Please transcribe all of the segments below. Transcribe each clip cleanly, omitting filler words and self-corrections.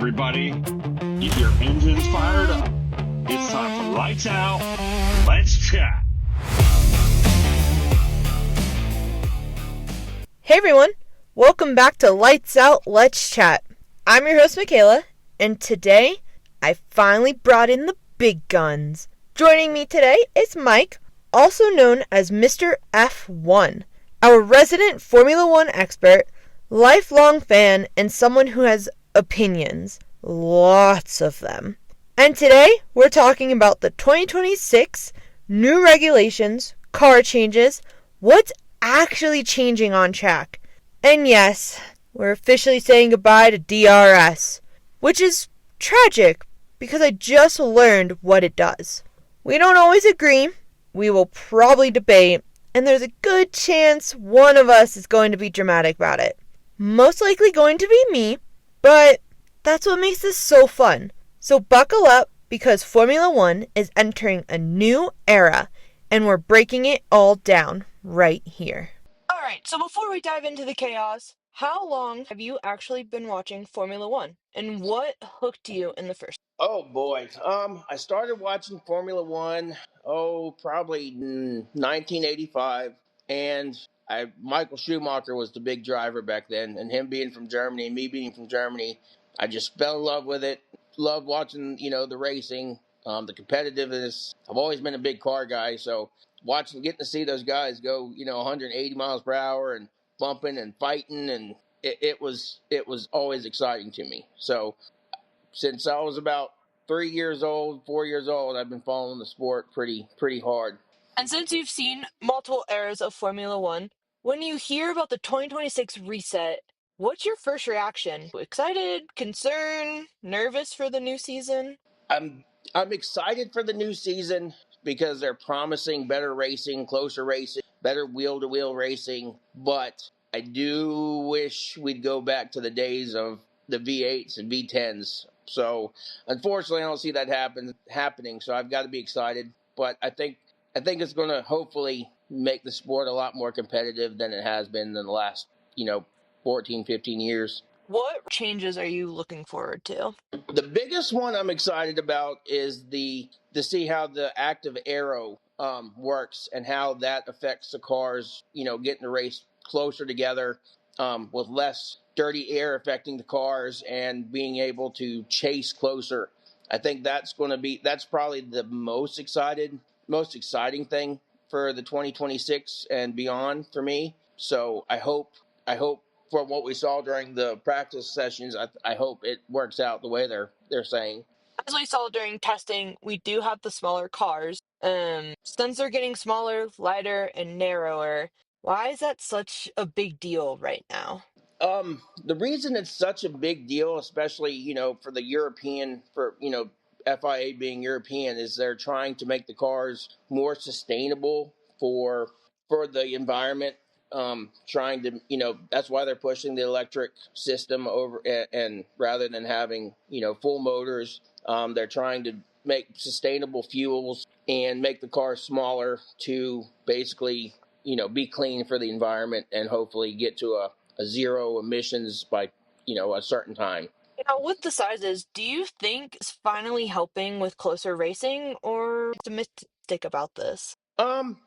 everybody. Get your engines fired up. It's time for Lights Out, Let's Chat. Hey everyone, welcome back to Lights Out, Let's Chat. I'm your host Michaela, and today I finally brought in the big guns. Joining me today is Mike, also known as Mr. F1, our resident Formula One expert, lifelong fan, and someone who has opinions. Lots of them. And today we're talking about the 2026 new regulations, car changes, what's actually changing on track. And yes, we're officially saying goodbye to DRS, which is tragic because I just learned what it does. We don't always agree, we will probably debate, and there's a good chance one of us is going to be dramatic about it. Most likely going to be me, but that's what makes this so fun. So buckle up because Formula One is entering a new era and we're breaking it all down right here. Alright, so before we dive into the chaos, how long have you actually been watching Formula One? And what hooked you in the first? Oh boy. I started watching Formula One, probably in 1985, and Michael Schumacher was the big driver back then, and him being from Germany and me being from Germany, I just fell in love with it. Loved watching, the racing, the competitiveness. I've always been a big car guy, so getting to see those guys go, 180 miles per hour and bumping and fighting, and it was always exciting to me. So since I was about 4 years old, I've been following the sport pretty hard. And since you've seen multiple eras of Formula One, when you hear about the 2026 reset, what's your first reaction? Excited, concerned, nervous for the new season? I'm I'm excited for the new season because they're promising better racing, closer racing, better wheel to wheel racing, but I do wish we'd go back to the days of the V8s and V10s. So, unfortunately, I don't see that happening, so I've got to be excited, but I think it's going to hopefully make the sport a lot more competitive than it has been in the last, 14, 15 years. What changes are you looking forward to? The biggest one I'm excited about is to see how the active aero works and how that affects the cars. Getting the race closer together with less dirty air affecting the cars and being able to chase closer. I think that's probably the most exciting thing for the 2026 and beyond for me. So I hope from what we saw during the practice sessions, I hope it works out the way they're saying. As we saw during testing, we do have the smaller cars. Since they're getting smaller, lighter, and narrower, why is that such a big deal right now? The reason it's such a big deal, especially for the European, for FIA being European, is they're trying to make the cars more sustainable for the environment. Trying to that's why they're pushing the electric system over, and rather than having full motors, they're trying to make sustainable fuels and make the cars smaller to basically be clean for the environment and hopefully get to a zero emissions by a certain time. Now, with the sizes, do you think it's finally helping with closer racing, or optimistic about this? Um,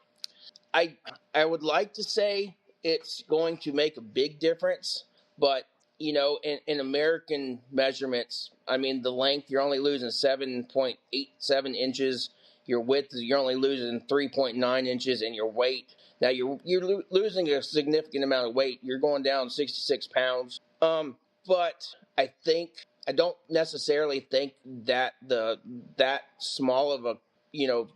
I I would like to say it's going to make a big difference, but in American measurements, I mean the length you're only losing 7.87 inches. Your width you're only losing 3.9 inches, and your weight now you're losing a significant amount of weight. You're going down 66 pounds. But I don't necessarily think that that small of a you know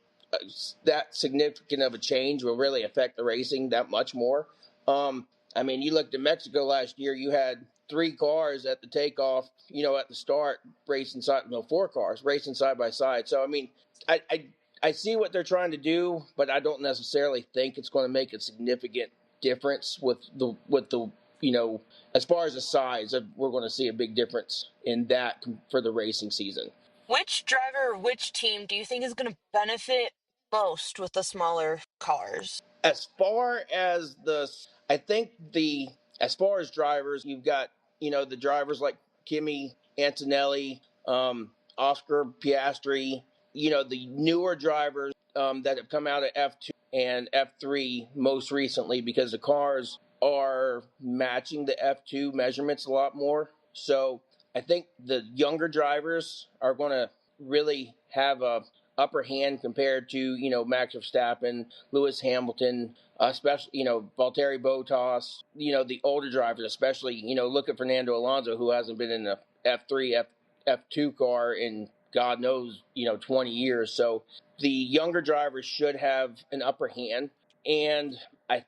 that significant of a change will really affect the racing that much more. I mean, you looked at Mexico last year. You had three cars at the takeoff. At the start, racing side. No, four cars racing side by side. So I mean, I I, I see what they're trying to do, but I don't necessarily think it's going to make a significant difference with the as far as the size. We're going to see a big difference in that for the racing season. Which driver or which team do you think is going to benefit most with the smaller cars? As far as I think as far as drivers, you've got the drivers like Kimi Antonelli, Oscar Piastri, the newer drivers that have come out of F2 and F3 most recently, because the cars are matching the F2 measurements a lot more. So I think the younger drivers are going to really have a upper hand compared to, Max Verstappen, Lewis Hamilton, especially, Valtteri Bottas, the older drivers, especially, look at Fernando Alonso, who hasn't been in a F3, F2 car in God knows, 20 years. So the younger drivers should have an upper hand. And I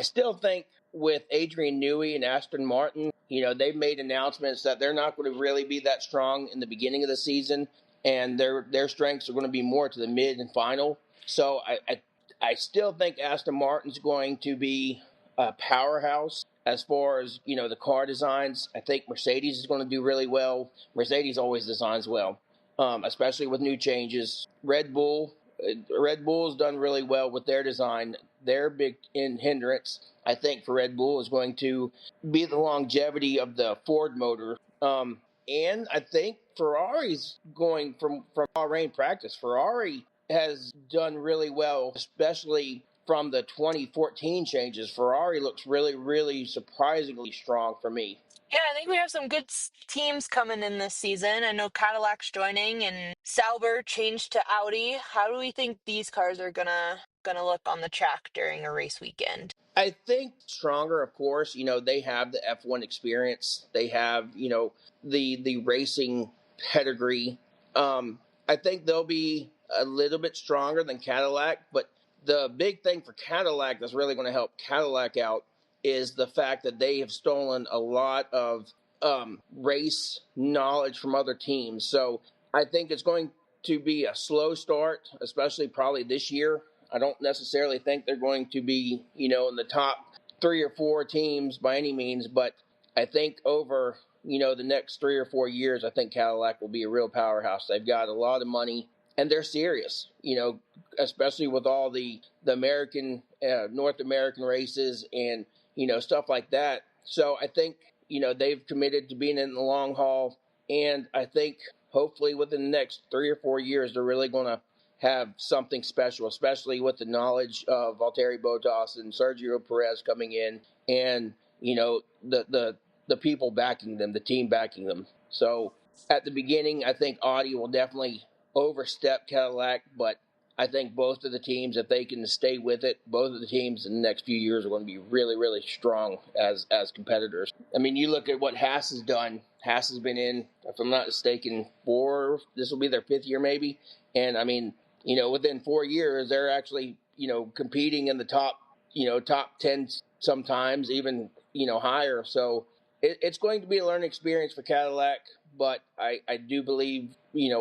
still think with Adrian Newey and Aston Martin, they've made announcements that they're not going to really be that strong in the beginning of the season, and their strengths are going to be more to the mid and final. So I still think Aston Martin's going to be a powerhouse as far as, the car designs. I think Mercedes is going to do really well. Mercedes always designs well, especially with new changes. Red Bull's done really well with their design. Their big hindrance, I think, for Red Bull is going to be the longevity of the Ford motor. And I think Ferrari's going from Bahrain practice. Ferrari has done really well, especially from the 2014 changes. Ferrari looks really, really surprisingly strong for me. Yeah, I think we have some good teams coming in this season. I know Cadillac's joining and Sauber changed to Audi. How do we think these cars are gonna look on the track during a race weekend? I think stronger, of course. They have the F1 experience. They have, the racing pedigree. I think they'll be a little bit stronger than Cadillac, but the big thing for Cadillac that's really going to help Cadillac out is the fact that they have stolen a lot of race knowledge from other teams. So I think it's going to be a slow start, especially probably this year. I don't necessarily think they're going to be, in the top 3 or 4 teams by any means, but I think over, the next 3 or 4 years, I think Cadillac will be a real powerhouse. They've got a lot of money, and they're serious, especially with all the American, North American races and, stuff like that. So I think, they've committed to being in the long haul, and I think hopefully within the next 3 or 4 years, they're really going to have something special, especially with the knowledge of Valtteri Bottas and Sergio Perez coming in, and the people backing them, the team backing them. So at the beginning, I think Audi will definitely overstep Cadillac, but I think both of the teams, if they can stay with it, both of the teams in the next few years are going to be really, really strong as competitors. I mean, you look at what Haas has done. Haas has been in, if I'm not mistaken, this will be their 5th year maybe. And I mean, within 4 years, they're actually, competing in the top 10 sometimes, even, higher. So it's going to be a learning experience for Cadillac, but I do believe,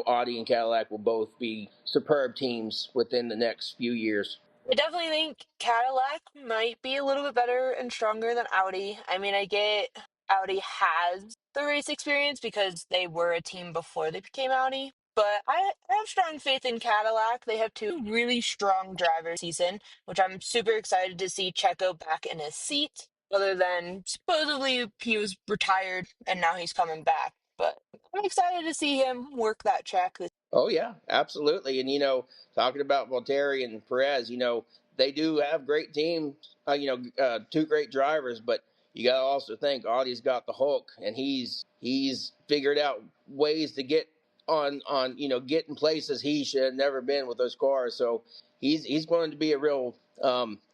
Audi and Cadillac will both be superb teams within the next few years. I definitely think Cadillac might be a little bit better and stronger than Audi. I mean, I get Audi has the race experience because they were a team before they became Audi. But I have strong faith in Cadillac. They have 2 really strong drivers this season, which I'm super excited to see Checo back in his seat, other than supposedly he was retired and now he's coming back. But I'm excited to see him work that track this. Oh, yeah, absolutely. And, talking about Valtteri and Perez, they do have great teams, 2 great drivers, but you got to also think Audi's got the Hulk, and he's figured out ways to get get in places he should have never been with those cars. So he's going to be a real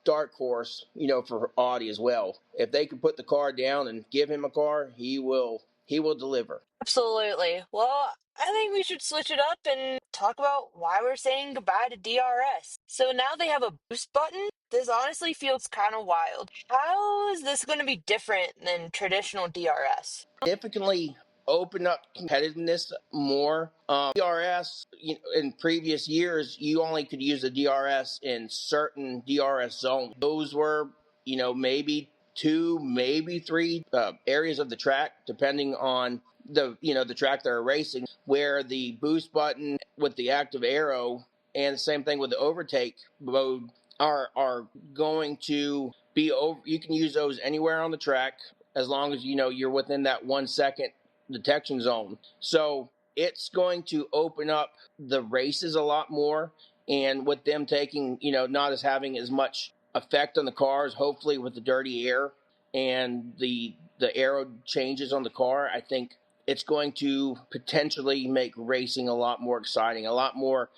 dark horse, for Audi as well. If they can put the car down and give him a car, he will deliver. Absolutely. Well, I think we should switch it up and talk about why we're saying goodbye to DRS. So now they have a boost button. This honestly feels kind of wild. How is this going to be different than traditional DRS? Significantly open up competitiveness more. DRS, in previous years, you only could use the DRS in certain DRS zones. Those were, maybe 2, maybe 3 areas of the track, depending on the track they're racing, where the boost button with the active arrow and the same thing with the overtake mode are going to be over. You can use those anywhere on the track as long as you're within that 1 second detection zone. So it's going to open up the races a lot more. And with them taking, not as having as much effect on the cars, hopefully with the dirty air and the aero changes on the car, I think it's going to potentially make racing a lot more exciting, a lot more,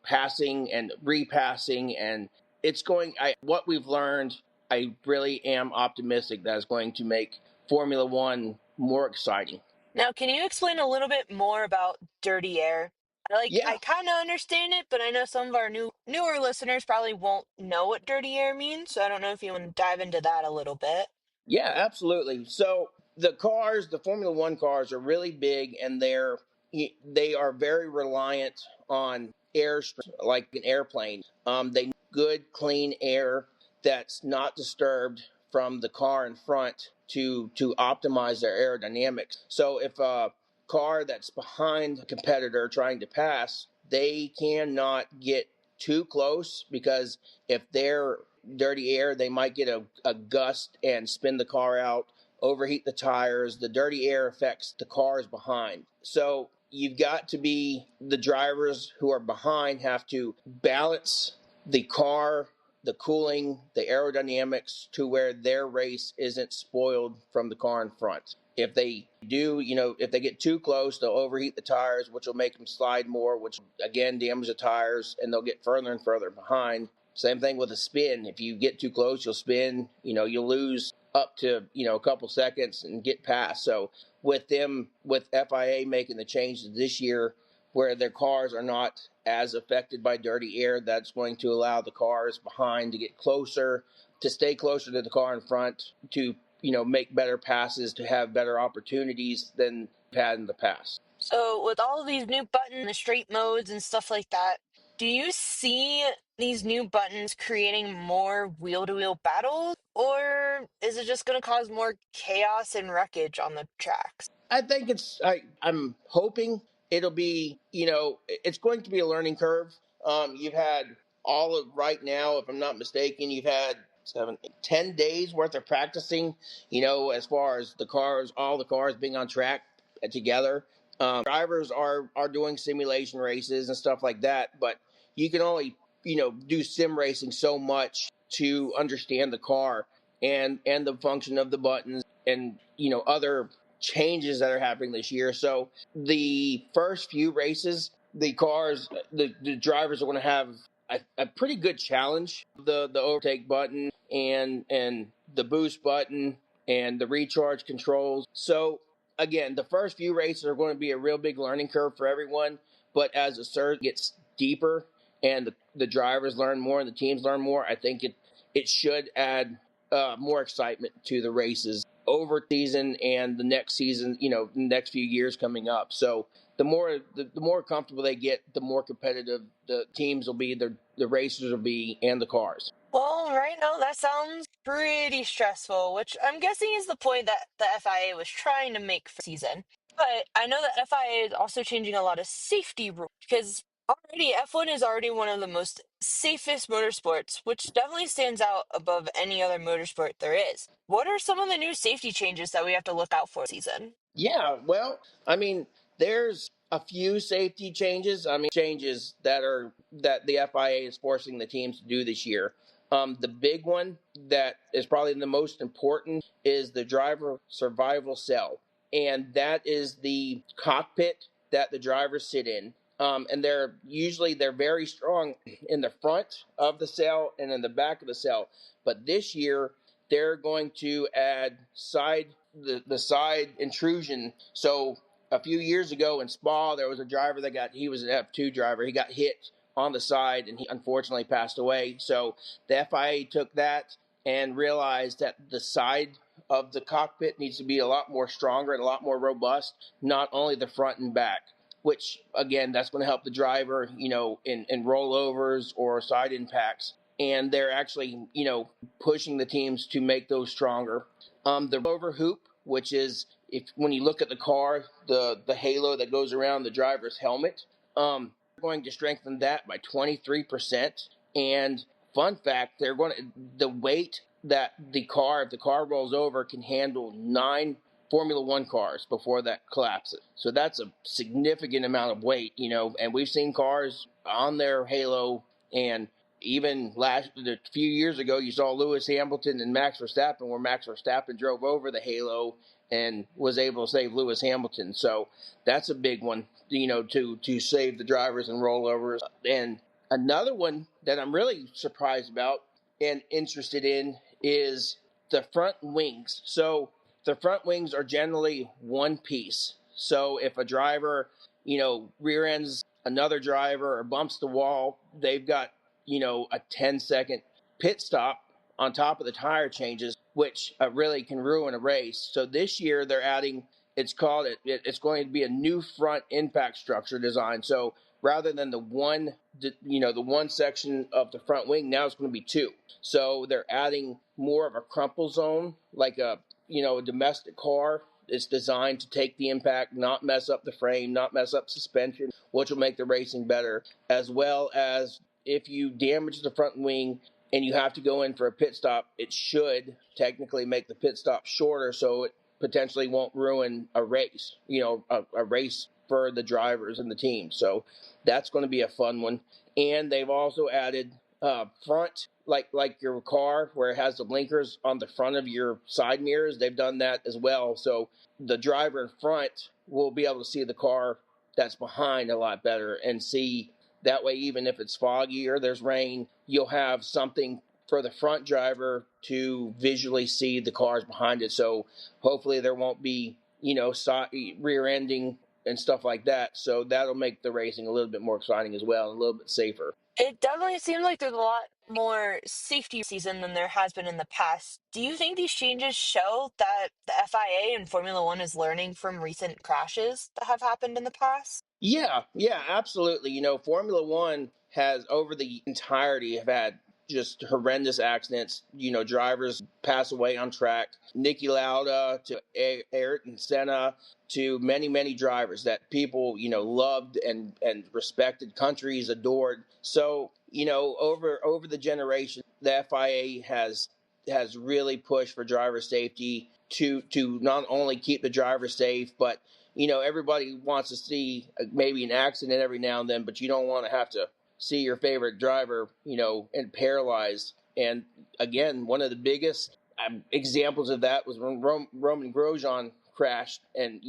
passing and repassing. And what we've learned, I really am optimistic that it's going to make Formula One more exciting. Now, can you explain a little bit more about dirty air? Yeah, I kind of understand it, but I know some of our newer listeners probably won't know what dirty air means, so I don't know if you want to dive into that a little bit. yeah, absolutely. So the Formula One cars are really big, and they are very reliant on airstream, like an airplane. They need good, clean air that's not disturbed from the car in front to optimize their aerodynamics. So if a car that's behind a competitor trying to pass, they cannot get too close, because if they're dirty air, they might get a gust and spin the car out, overheat the tires. The dirty air affects the cars behind. So the drivers who are behind have to balance the car, the cooling, the aerodynamics to where their race isn't spoiled from the car in front. If they do, if they get too close, they'll overheat the tires, which will make them slide more, which again damage the tires, and they'll get further and further behind. Same thing with a spin. If you get too close, you'll spin. You'll lose up to a couple seconds and get past. So with FIA making the changes this year, where their cars are not as affected by dirty air, that's going to allow the cars behind to get closer, to stay closer to the car in front, to make better passes, to have better opportunities than had in the past. So, with all of these new buttons, the straight modes, and stuff like that, do you see these new buttons creating more wheel to wheel battles, or is it just going to cause more chaos and wreckage on the tracks? I think I'm hoping it'll be, it's going to be a learning curve. You've had right now, if I'm not mistaken, you've had 10 days worth of practicing, as far as all the cars being on track together. Drivers are doing simulation races and stuff like that, but you can only, do sim racing so much to understand the car and the function of the buttons and, other changes that are happening this year. So the first few races, the drivers are going to have a pretty good challenge. The overtake button and the boost button and the recharge controls. So again, the first few races are going to be a real big learning curve for everyone. But as the surge gets deeper and the drivers learn more and the teams learn more, I think it should add more excitement to the races over season and the next season, the next few years coming up. So the more comfortable they get, the more competitive the teams will be, the racers will be, and the cars. Well, right now that sounds pretty stressful, which I'm guessing is the point that the FIA was trying to make for the season. But I know that FIA is also changing a lot of safety rules because already F1 is already one of the most safest motorsports, which definitely stands out above any other motorsport there is. What are some of the new safety changes that we have to look out for this season? Yeah, well, I mean, there's a few safety changes. I mean, changes that the FIA is forcing the teams to do this year. The big one that is probably the most important is the driver survival cell, and that is the cockpit that the drivers sit in. And they're very strong in the front of the cell and in the back of the cell. But this year they're going to add the side intrusion. So a few years ago in Spa, there was a driver he was an F2 driver. He got hit on the side and he unfortunately passed away. So the FIA took that and realized that the side of the cockpit needs to be a lot more stronger and a lot more robust, not only the front and back, which again, that's going to help the driver, in rollovers or side impacts. And they're actually, pushing the teams to make those stronger. The rover hoop, which is when you look at the car, the halo that goes around the driver's helmet, they're going to strengthen that by 23%. And fun fact, the weight that if the car rolls over, can handle 9 Formula One cars before that collapses. So that's a significant amount of weight, and we've seen cars on their halo. And even a few years ago, you saw Lewis Hamilton and Max Verstappen, where Max Verstappen drove over the halo and was able to save Lewis Hamilton. So that's a big one, to save the drivers and rollovers. And another one that I'm really surprised about and interested in is the front wings. So the front wings are generally one piece. So if a driver, rear ends another driver or bumps the wall, they've got, a 10-second pit stop on top of the tire changes, which really can ruin a race. So this year they're adding, it's going to be a new front impact structure design. So rather than the one section of the front wing, now it's going to be two. So they're adding more of a crumple zone, like a domestic car. It's designed to take the impact, not mess up the frame, not mess up suspension, which will make the racing better, as well as if you damage the front wing and you have to go in for a pit stop, it should technically make the pit stop shorter, so it potentially won't ruin a race, a race for the drivers and the team. So that's going to be a fun one. And they've also added front, like your car, where it has the blinkers on the front of your side mirrors. They've done that as well. So the driver in front will be able to see the car that's behind a lot better and see. That way, even if it's foggy or there's rain, you'll have something for the front driver to visually see the cars behind it. So hopefully there won't be, rear ending and stuff like that. So that'll make the racing a little bit more exciting as well, and a little bit safer. It definitely seems like there's a lot more safety season than there has been in the past. Do you think these changes show that the FIA and Formula One is learning from recent crashes that have happened in the past? Yeah, absolutely. Formula One has, over the entirety, have had just horrendous accidents. Drivers pass away on track. Niki Lauda to Ayrton Senna to many, many drivers that people, loved and respected, countries adored. So, over the generation, the FIA has really pushed for driver safety to not only keep the driver safe, but everybody wants to see maybe an accident every now and then, but you don't want to have to see your favorite driver, and paralyzed. And again, one of the biggest examples of that was when Roman Grosjean crashed and,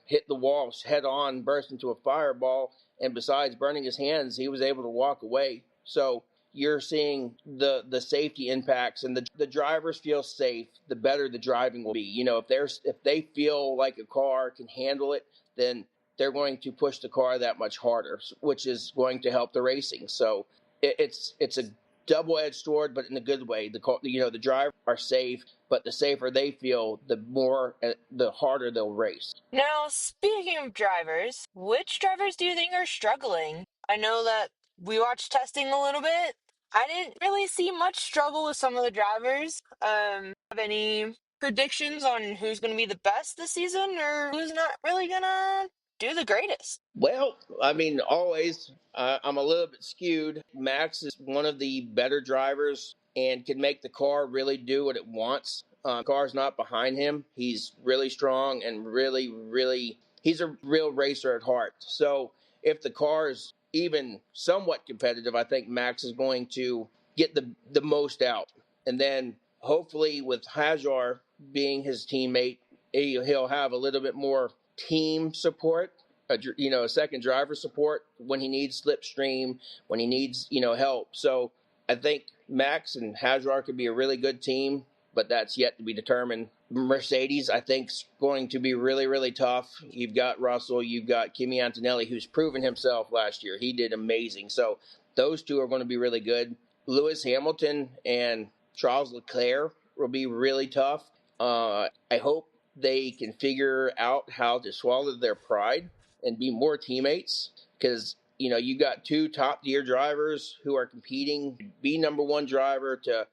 hit the wall head on, burst into a fireball. And besides burning his hands, he was able to walk away. So you're seeing the safety impacts, and the drivers feel safe, the better the driving will be. If they feel like a car can handle it, then they're going to push the car that much harder, which is going to help the racing. So it's a double-edged sword, but in a good way. The drivers are safe, but the safer they feel, the harder they'll race. Now, speaking of drivers, which drivers do you think are struggling? I know that we watched testing a little bit. I didn't really see much struggle with some of the drivers. Have any predictions on who's going to be the best this season or who's not really going to do the greatest? Well, I mean, always, I'm a little bit skewed. Max is one of the better drivers and can make the car really do what it wants. The car's not behind him. He's really strong and really, really, he's a real racer at heart. So if the car is even somewhat competitive, I think Max is going to get the most out. And then hopefully with Hajar being his teammate, he'll have a little bit more team support, a second driver support when he needs slipstream, when he needs, help. So I think Max and Hajar could be a really good team, but that's yet to be determined. Mercedes, I think, is going to be really, really tough. You've got Russell, you've got Kimi Antonelli, who's proven himself last year. He did amazing. So those two are going to be really good. Lewis Hamilton and Charles Leclerc will be really tough. I hope they can figure out how to swallow their pride and be more teammates, because you got two top tier drivers who are competing to be number one driver to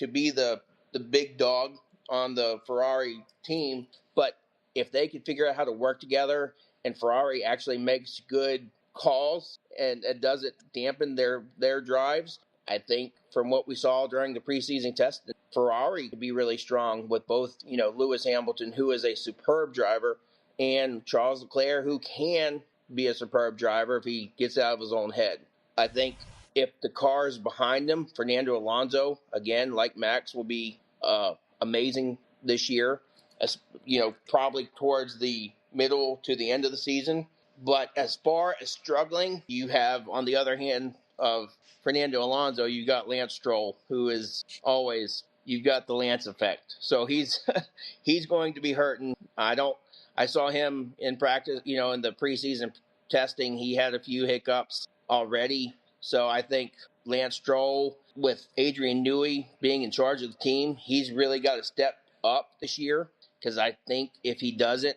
be the big dog on the Ferrari team. But if they can figure out how to work together and Ferrari actually makes good calls and doesn't dampen their drives, I think from what we saw during the preseason test, Ferrari could be really strong with both, Lewis Hamilton, who is a superb driver, and Charles Leclerc, who can be a superb driver if he gets out of his own head. I think if the cars behind him, Fernando Alonso, again, like Max, will be amazing this year, as, probably towards the middle to the end of the season. But as far as struggling, you have, on the other hand of Fernando Alonso, you got Lance Stroll, who is always, you've got the Lance effect. So he's he's going to be hurting. I saw him in practice, in the preseason testing. He had a few hiccups already. So I think Lance Stroll, with Adrian Newey being in charge of the team, he's really got to step up this year, because I think if he doesn't,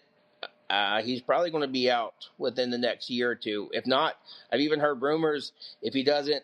he's probably going to be out within the next year or two. If not, I've even heard rumors, if he doesn't,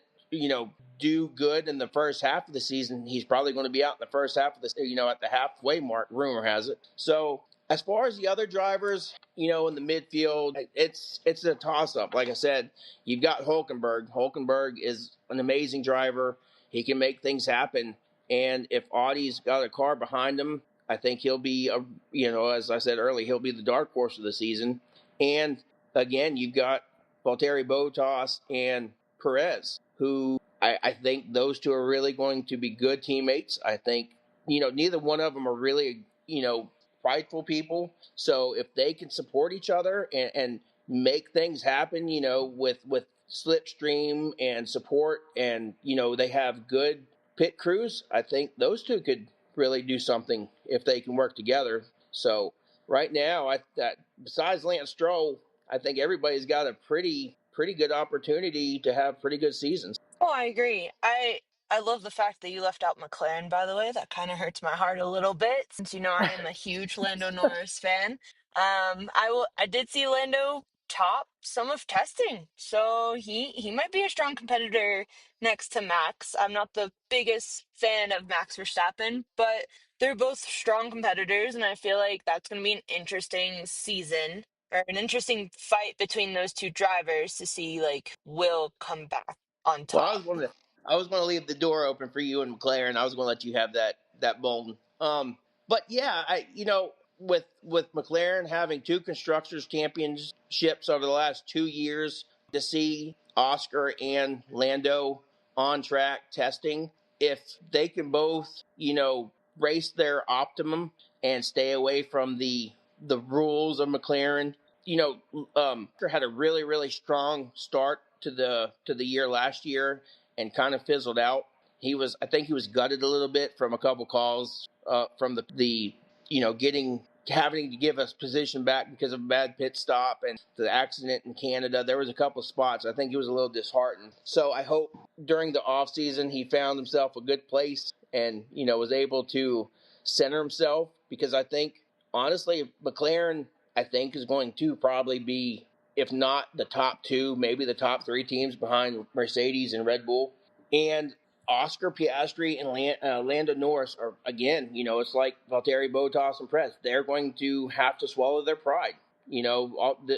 do good in the first half of the season, he's probably going to be out in the first half of the, at the halfway mark, rumor has it. So as far as the other drivers, in the midfield, it's a toss-up. Like I said, you've got Hulkenberg. Hulkenberg is an amazing driver. He can make things happen. And if Audi's got a car behind him, I think he'll be, as I said earlier, he'll be the dark horse of the season. And again, you've got Valtteri Bottas and Perez, who I think those two are really going to be good teammates. I think, neither one of them are really, prideful people. So if they can support each other and make things happen, with slipstream and support, and, they have good pit crews, I think those two could really do something if they can work together. So right now, besides Lance Stroll, I think everybody's got a pretty good opportunity to have pretty good seasons. Oh, I agree. I love the fact that you left out McLaren, by the way. That kind of hurts my heart a little bit, since I am a huge Lando Norris fan. I did see Lando top some of testing, so he might be a strong competitor next to Max. I'm not the biggest fan of Max Verstappen, but they're both strong competitors, and I feel like that's going to be an interesting season, or an interesting fight between those two drivers, to see like will come back on Well, top. I was going to leave the door open for you and McLaren. I was going to let you have that bone. But yeah, with McLaren having two constructors championships over the last 2 years, to see Oscar and Lando on track testing, if they can both, race their optimum and stay away from the rules of McLaren. Had a really, really strong start to the year last year and kind of fizzled out. I think he was gutted a little bit from a couple calls from the having to give us position back because of a bad pit stop and the accident in Canada. There was a couple spots I think he was a little disheartened. So I hope during the off season he found himself a good place and was able to center himself, because I think honestly McLaren, I think, is going to probably be, if not the top two, maybe the top three teams behind Mercedes and Red Bull. And Oscar Piastri and Lando Norris are, again, it's like Valtteri Bottas and Perez. They're going to have to swallow their pride.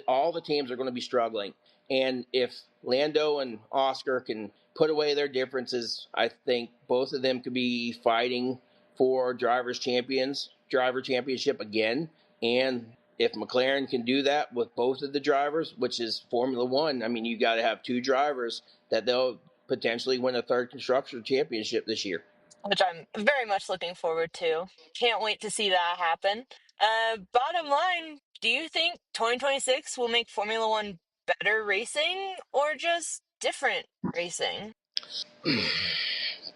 All the teams are going to be struggling. And if Lando and Oscar can put away their differences, I think both of them could be fighting for driver championship again. And if McLaren can do that with both of the drivers, which is Formula One, I mean, you got to have two drivers that they'll potentially win a third Constructors championship this year. Which I'm very much looking forward to. Can't wait to see that happen. Bottom line, do you think 2026 will make Formula One better racing, or just different racing?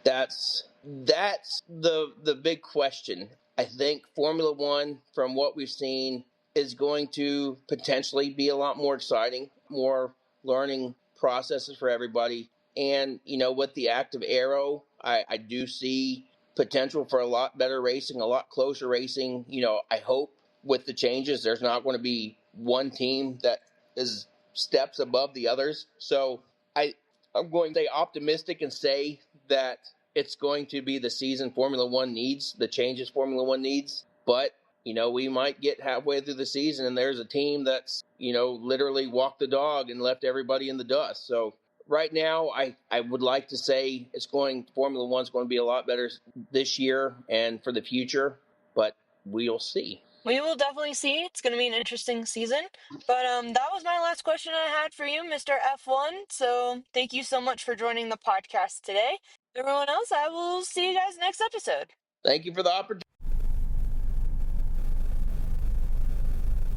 That's the big question. I think Formula One, from what we've seen, is going to potentially be a lot more exciting, more learning processes for everybody. And, with the active aero, I do see potential for a lot better racing, a lot closer racing. I hope with the changes, there's not going to be one team that is steps above the others. So I'm going to stay optimistic and say that it's going to be the season Formula One needs, the changes Formula One needs. But, we might get halfway through the season and there's a team that's, literally walked the dog and left everybody in the dust. So right now, I would like to say Formula One's going to be a lot better this year and for the future, but we'll see. We will definitely see. It's going to be an interesting season. But that was my last question I had for you, Mr. F1. So thank you so much for joining the podcast today. Everyone else, I will see you guys next episode. Thank you for the opportunity.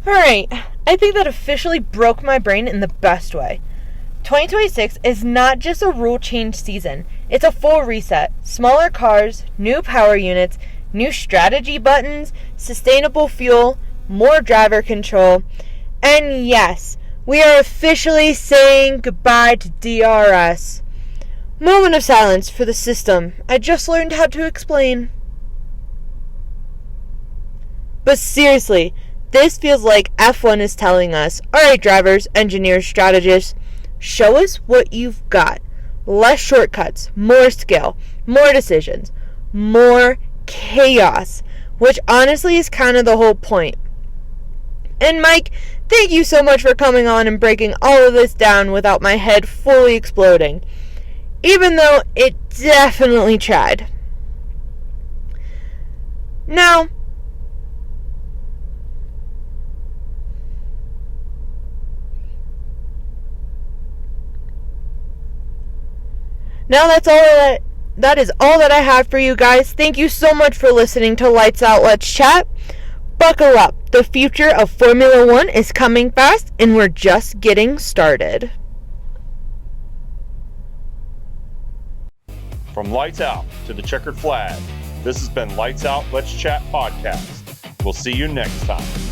Alright, I think that officially broke my brain in the best way. 2026 is not just a rule change season, it's a full reset. Smaller cars, new power units, new strategy buttons, sustainable fuel, more driver control, and yes, we are officially saying goodbye to DRS. Moment of silence for the system I just learned how to explain. But seriously, this feels like F1 is telling us, alright drivers, engineers, strategists, show us what you've got. Less shortcuts, more skill, more decisions, more chaos, which honestly is kind of the whole point. And Mike, thank you so much for coming on and breaking all of this down without my head fully exploding, even though it definitely tried. Now that is all that I have for you guys. Thank you so much for listening to Lights Out, Let's Chat. Buckle up. The future of Formula One is coming fast, and we're just getting started. From Lights Out to the Checkered Flag, this has been Lights Out, Let's Chat podcast. We'll see you next time.